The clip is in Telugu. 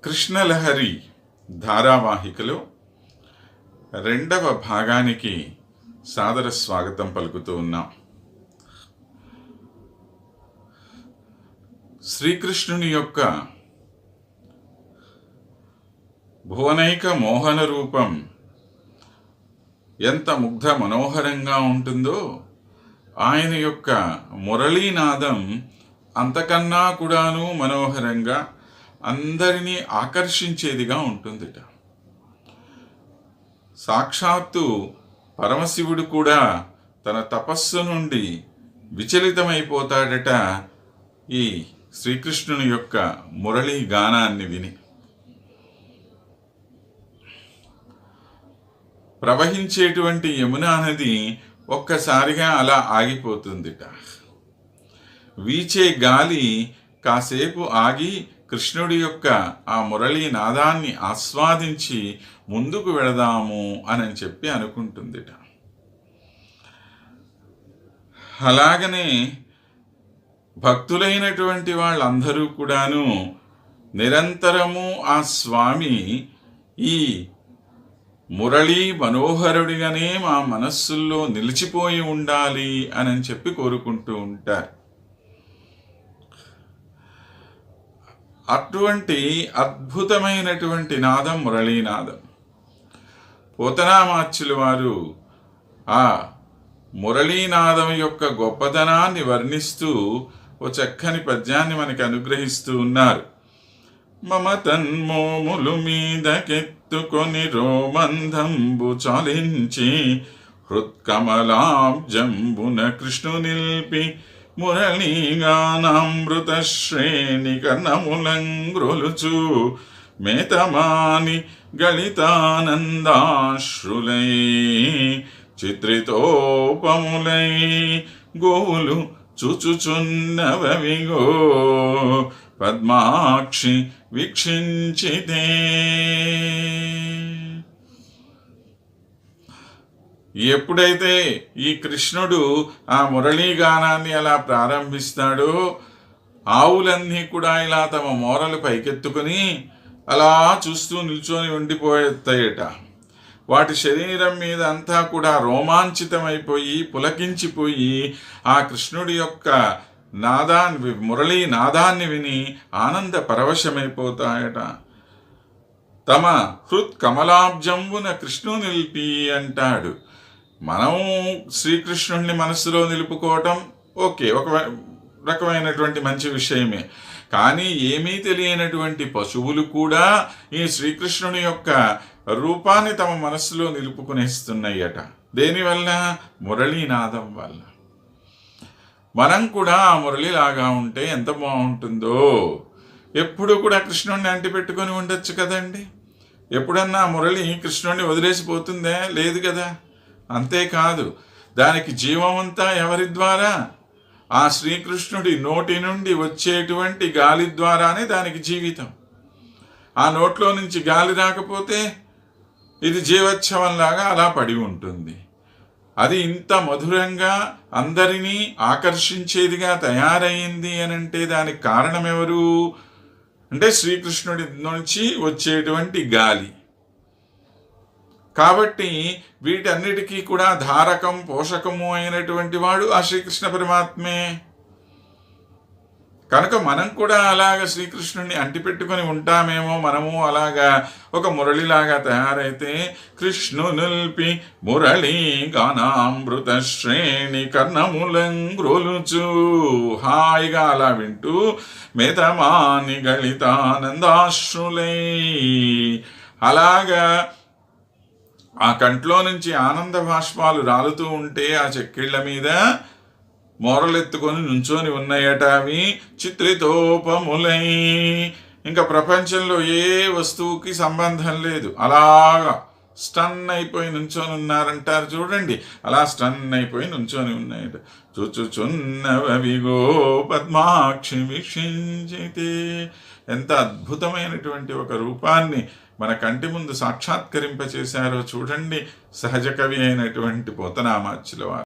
కృష్ణలహరి ధారావాహికలో రెండవ భాగానికి సాదర స్వాగతం పలుకుతూ ఉన్నాం. శ్రీకృష్ణుని యొక్క భువనైక మోహన రూపం ఎంత ముగ్ధ మనోహరంగా ఉంటుందో, ఆయన యొక్క మురళీనాదం అంతకన్నా కూడాను మనోహరంగా అందరినీ ఆకర్షించేదిగా ఉంటుందిట. సాక్షాత్తు పరమశివుడు కూడా తన తపస్సు నుండి విచలితమైపోతాడట ఈ శ్రీకృష్ణుని యొక్క మురళీ గానాన్ని విని. ప్రవహించేటువంటి యమునా నది ఒక్కసారిగా అలా ఆగిపోతుందిట. వీచే గాలి కాసేపు ఆగి కృష్ణుడి యొక్క ఆ మురళీ నాదాన్ని ఆస్వాదించి ముందుకు వెళదాము అని చెప్పి అనుకుంటుందిట. అలాగనే భక్తులైనటువంటి వాళ్ళందరూ కూడాను నిరంతరము ఆ స్వామి ఈ మురళీ మనోహరుడిగానే మా మనస్సుల్లో నిలిచిపోయి ఉండాలి అని చెప్పి కోరుకుంటూ ఉంటారు. అటువంటి అద్భుతమైనటువంటి నాదం మురళీనాదం. పోతనామాచ్యుల వారు ఆ మురళీనాదం యొక్క గొప్పతనాన్ని వర్ణిస్తూ ఓ చక్కని పద్యాన్ని మనకి అనుగ్రహిస్తూ ఉన్నారు. మమ తన్మోములు మీదకెత్తుకొని రోమంధంబు చాలించి హృత్కమలాబ్జంబున కృష్ణు నిల్పి మురళీగానామృత శ్రేణి కర్ణములంగ్రొలుచు మేతమాని గళితానందాశ్రులై చిత్రితోపములై గోవులు చుచుచున్నవవిగో పద్మాక్షి వీక్షించితే. ఎప్పుడైతే ఈ కృష్ణుడు ఆ మురళీగానాన్ని అలా ప్రారంభిస్తాడో, ఆవులన్నీ కూడా ఇలా తమ మోరలు పైకెత్తుకుని అలా చూస్తూ నిల్చొని ఉండిపోతాయట. వాటి శరీరం మీద అంతా కూడా రోమాంచితమైపోయి పులకించిపోయి ఆ కృష్ణుడి యొక్క నాదాన్ని, మురళీ నాదాన్ని విని ఆనంద పరవశమైపోతాయట. తమ హృత్ కమలాబ్జంబున కృష్ణు నిలిపి అంటాడు. మనం శ్రీకృష్ణుడిని మనస్సులో నిలుపుకోవటం ఓకే, ఒక రకమైనటువంటి మంచి విషయమే. కానీ ఏమీ తెలియనటువంటి పశువులు కూడా ఈ శ్రీకృష్ణుని యొక్క రూపాన్ని తమ మనస్సులో నిలుపుకునేస్తున్నాయట. దేనివల్ల? మురళీనాదం వల్ల. మనం కూడా ఆ మురళిలాగా ఉంటే ఎంత బాగుంటుందో. ఎప్పుడు కూడా కృష్ణుడిని అంటిపెట్టుకొని ఉండొచ్చు కదండి. ఎప్పుడన్నా మురళి కృష్ణుడిని వదిలేసిపోతుందే? లేదు కదా. అంతేకాదు, దానికి జీవమంతా ఎవరి ద్వారా? ఆ శ్రీకృష్ణుడి నోటి నుండి వచ్చేటువంటి గాలి ద్వారానే దానికి జీవితం. ఆ నోట్లో నుంచి గాలి రాకపోతే ఇది జీవోత్సవంలాగా అలా పడి ఉంటుంది. అది ఇంత మధురంగా అందరినీ ఆకర్షించేదిగా తయారైంది అనంటే దానికి కారణం ఎవరు అంటే శ్రీకృష్ణుడి నుంచి వచ్చేటువంటి గాలి. కాబట్టి వీటన్నిటికీ కూడా ధారకం, పోషకము అయినటువంటి వాడు ఆ శ్రీకృష్ణ పరమాత్మే. కనుక మనం కూడా అలాగ శ్రీకృష్ణుడిని అంటిపెట్టుకొని ఉంటామేమో. మనము అలాగా ఒక మురళిలాగా తయారైతే కృష్ణు నిల్పి మురళీ గానామృత శ్రేణి కర్ణములంగ్రొలుచు హాయిగా అలా వింటూ మేతమాని గళితానందాశ్రులై అలాగా ఆ కంట్లో నుంచి ఆనంద భాష్పాలు రాలుతూ ఉంటే ఆ చెక్కిళ్ల మీద మోరలెత్తుకొని నుంచొని ఉన్నాయట. అవి చిత్రితోపములై, ఇంకా ప్రపంచంలో ఏ వస్తువుకి సంబంధం లేదు, అలాగా స్టన్ అయిపోయి నుంచొని ఉన్నారంటారు చూడండి. అలా స్టన్ అయిపోయి నుంచొని ఉన్నాయట. చుచుచున్నవిగో పద్మాక్షి వీక్షించితే. ఎంత అద్భుతమైనటువంటి ఒక రూపాన్ని మన కంటి ముందు సాక్షాత్కరింపచేశారో చూడండి సహజ కవి అయినటువంటి పోతనామాచ్యుల వారు.